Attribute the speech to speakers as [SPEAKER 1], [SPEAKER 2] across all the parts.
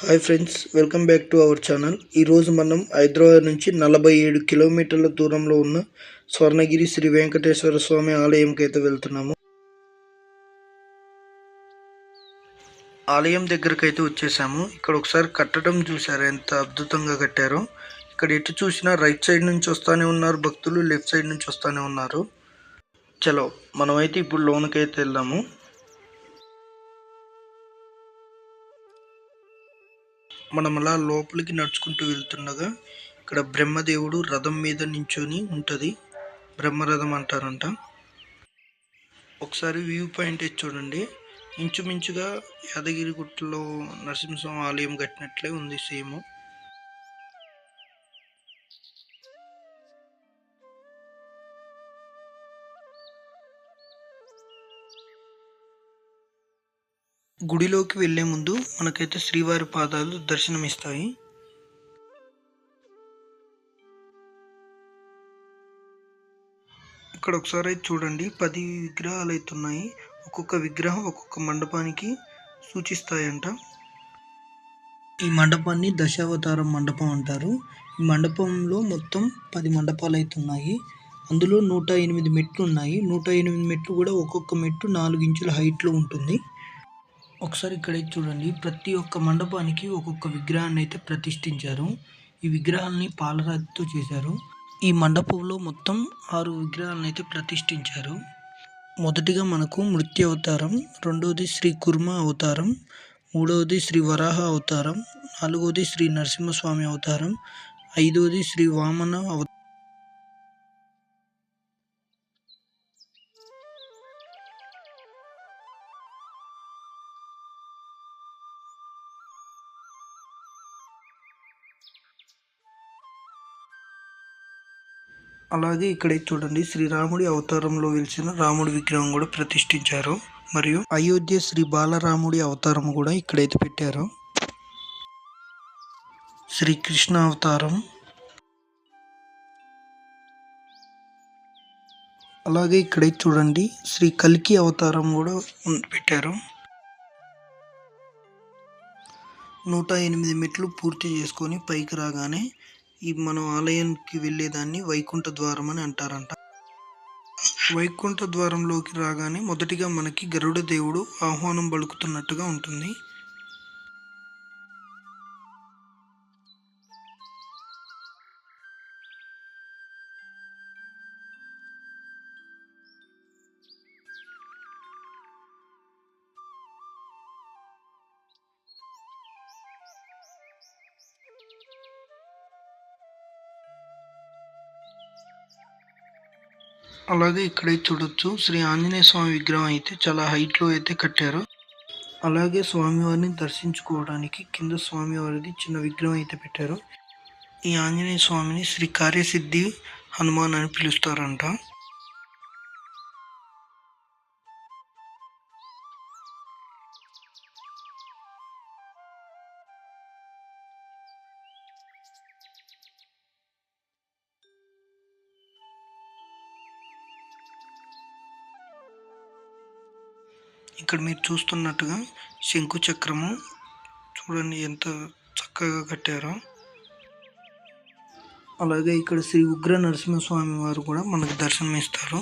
[SPEAKER 1] Hi friends, welcome back to our channel. ఈరోజు మనం హైదరాబాద్ నుంచి 47 కిలోమీటర్ల దూరంలో ఉన్న స్వర్ణగిరి శ్రీ వెంకటేశ్వర స్వామి ఆలయంకి అయితే వెళ్తున్నాము. ఆలయం దగ్గరకు అయితే వచ్చేసాము. ఇక్కడ ఒకసారి కట్టడం చూసారు, ఎంత అద్భుతంగా కట్టారో. ఇక్కడ ఎటు చూసినా రైట్ సైడ్ నుంచి వస్తూనే ఉన్నారు భక్తులు, లెఫ్ట్ సైడ్ నుంచి వస్తూనే ఉన్నారు. చలో మనమైతే ఇప్పుడు లోనకైతే వెళ్దాము. మనం అలా లోపలికి నడుచుకుంటూ వెళ్తుండగా ఇక్కడ బ్రహ్మదేవుడు రథం మీద నించొని ఉంటుంది. బ్రహ్మరథం అంటారంట. ఒకసారి వ్యూ పాయింట్ చూడండి, ఇంచుమించుగా యాదగిరిగుట్టలో నరసింహస్వామి ఆలయం కట్టినట్లే ఉంది సేమ్. గుడిలోకి వెళ్లే ముందు మనకైతే శ్రీవారి పాదాలు దర్శనమిస్తాయి. ఇక్కడ ఒకసారి చూడండి, 10 విగ్రహాలు అయితే ఉన్నాయి. ఒక్కొక్క విగ్రహం ఒక్కొక్క మండపానికి సూచిస్తాయంట. ఈ మండపాన్ని దశావతారం మండపం అంటారు. ఈ మండపంలో మొత్తం 10 మండపాలు అయితే ఉన్నాయి. అందులో 108 మెట్లు ఉన్నాయి. 108 మెట్లు కూడా ఒక్కొక్క మెట్టు 4 ఇంచుల హైట్లో ఉంటుంది. ఒకసారి ఇక్కడ చూడండి, ప్రతి ఒక్క మండపానికి ఒక్కొక్క విగ్రహాన్ని అయితే ప్రతిష్ఠించారు. ఈ విగ్రహాన్ని పాలరాతితో చేశారు. ఈ మండపంలో మొత్తం 6 విగ్రహాలను అయితే ప్రతిష్ఠించారు. మొదటిగా మనకు మృత్యు అవతారం, రెండవది శ్రీ కుర్మ అవతారం, మూడవది శ్రీ వరాహ అవతారం, నాలుగవది శ్రీ నరసింహస్వామి అవతారం, ఐదవది శ్రీ వామన అవతారం. అలాగే ఇక్కడ చూడండి, శ్రీరాముడి అవతారంలో వెలిసిన రాముడి విగ్రహం కూడా ప్రతిష్ఠించారు. మరియు అయోధ్య శ్రీ బాలరాముడి అవతారం కూడా ఇక్కడైతే పెట్టారు. శ్రీకృష్ణ అవతారం, అలాగే ఇక్కడ చూడండి శ్రీ కల్కి అవతారం కూడా పెట్టారు. 108 మెట్లు పూర్తి చేసుకొని పైకి రాగానే ఈ మనం ఆలయానికి వెళ్ళేదాన్ని వైకుంఠ ద్వారం అని అంటారంట. వైకుంఠ ద్వారంలోకి రాగానే మొదటిగా మనకి గరుడ దేవుడు ఆహ్వానం పలుకుతున్నట్టుగా ఉంటుంది. అలాగే ఇక్కడ చూడొచ్చు, శ్రీ ఆంజనేయ స్వామి విగ్రహం అయితే చాలా హైట్లో అయితే కట్టారు. అలాగే స్వామివారిని దర్శించుకోవడానికి కింద స్వామివారిది చిన్న విగ్రహం అయితే పెట్టారు. ఈ ఆంజనేయ స్వామిని శ్రీ కార్యసిద్ధి హనుమాన్ అని పిలుస్తారంట. ఇక్కడ మీరు చూస్తున్నట్టుగా శంకు చక్రము చూడండి ఎంత చక్కగా కట్టారో. అలాగే ఇక్కడ శ్రీ ఉగ్ర నరసింహస్వామి వారు కూడా మనకు దర్శనమిస్తారు.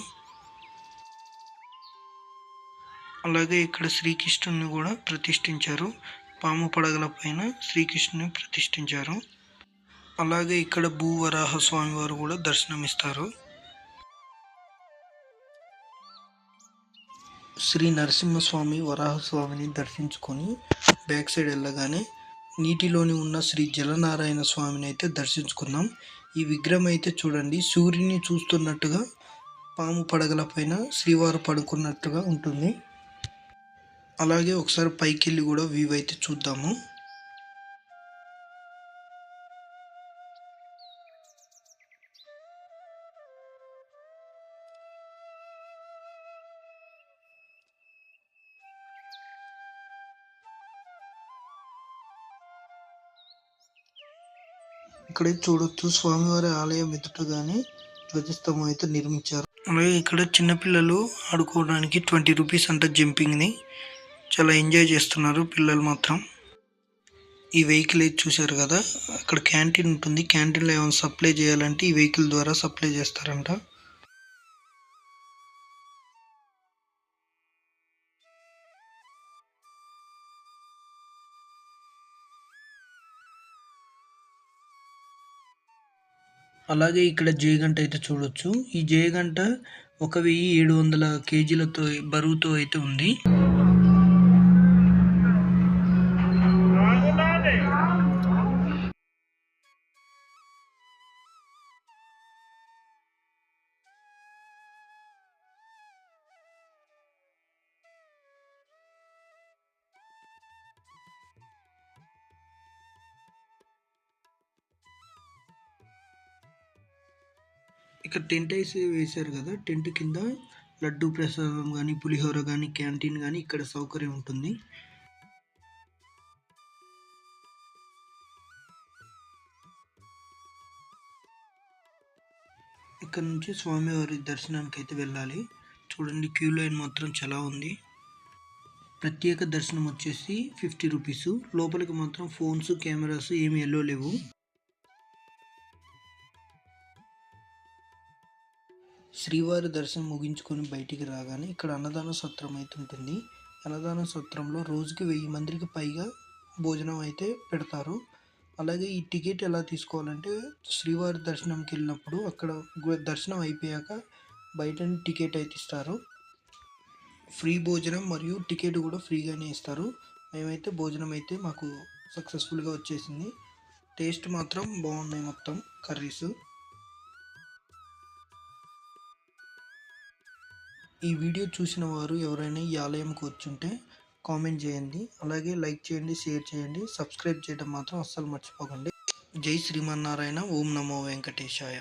[SPEAKER 1] అలాగే ఇక్కడ శ్రీకృష్ణుని కూడా ప్రతిష్ఠించారు. పాము పడగల పైన శ్రీకృష్ణుని ప్రతిష్ఠించారు. అలాగే ఇక్కడ భూవరాహ స్వామి వారు కూడా దర్శనమిస్తారు. శ్రీ నరసింహస్వామి వరాహస్వామిని దర్శించుకొని బ్యాక్ సైడ్ వెళ్ళగానే నీటిలోని ఉన్న శ్రీ జలనారాయణ స్వామిని అయితే దర్శించుకుందాం. ఈ విగ్రహం అయితే చూడండి, సూర్యుని చూస్తున్నట్టుగా పాము పడగల పైన శ్రీవారు పడుకున్నట్టుగా ఉంటుంది. అలాగే ఒకసారి పైకి వెళ్ళి కూడా వ్యూ అయితే చూద్దాము. ఇక్కడ చూడొచ్చు, స్వామివారి ఆలయం ఎదుటగానే ధ్వజస్తంభం అయితే నిర్మించారు. అలాగే ఇక్కడ చిన్నపిల్లలు ఆడుకోవడానికి 20 రూపీస్ అంట జంపింగ్ని. చాలా ఎంజాయ్ చేస్తున్నారు పిల్లలు మాత్రం. ఈ వెహికల్ అయితే చూశారు కదా, అక్కడ క్యాంటీన్ ఉంటుంది. క్యాంటీన్లో ఏమైనా సప్లై చేయాలంటే ఈ వెహికల్ ద్వారా సప్లై చేస్తారంట. అలాగే ఇక్కడ జేగంట అయితే చూడొచ్చు. ఈ జేగంట 1700 కేజీలతో బరువుతో అయితే ఉంది. ఇక్కడ టెంట్ వేసి వేశారు కదా, టెంట్ కింద లడ్డు ప్రసాదం కానీ, పులిహోర కానీ, క్యాంటీన్ కానీ ఇక్కడ సౌకర్యం ఉంటుంది. ఇక్కడ నుంచి స్వామివారి దర్శనానికి అయితే వెళ్ళాలి. చూడండి, క్యూ లైన్ మాత్రం చాలా ఉంది. ప్రత్యేక దర్శనం వచ్చేసి 50 రూపీస్. లోపలికి మాత్రం ఫోన్స్, కెమెరాస్ ఏమి ఎల్లో లేవు. శ్రీవారి దర్శనం ముగించుకొని బయటికి రాగానే ఇక్కడ అన్నదాన సత్రం అయితే ఉంటుంది. అన్నదాన సత్రంలో రోజుకి 1000 మందికి పైగా భోజనం అయితే పెడతారు. అలాగే ఈ టికెట్ ఎలా తీసుకోవాలంటే, శ్రీవారి దర్శనంకి వెళ్ళినప్పుడు అక్కడ దర్శనం అయిపోయాక బయట టికెట్ అయితే ఇస్తారు. ఫ్రీ భోజనం మరియు టికెట్ కూడా ఫ్రీగానే ఇస్తారు. మేమైతే భోజనం అయితే మాకు సక్సెస్ఫుల్గా వచ్చేసింది. టేస్ట్ మాత్రం బాగున్నాయి మొత్తం కర్రీస్. ఈ వీడియో చూసిన వారు ఎవరైనా ఈ ఆలయంకి వచ్చుంటే కామెంట్ చేయండి. అలాగే లైక్ చేయండి, షేర్ చేయండి, సబ్స్క్రైబ్ చేయడం మాత్రం అస్సలు మర్చిపోకండి. జై శ్రీమన్నారాయణ. ఓం నమో వెంకటేశాయ.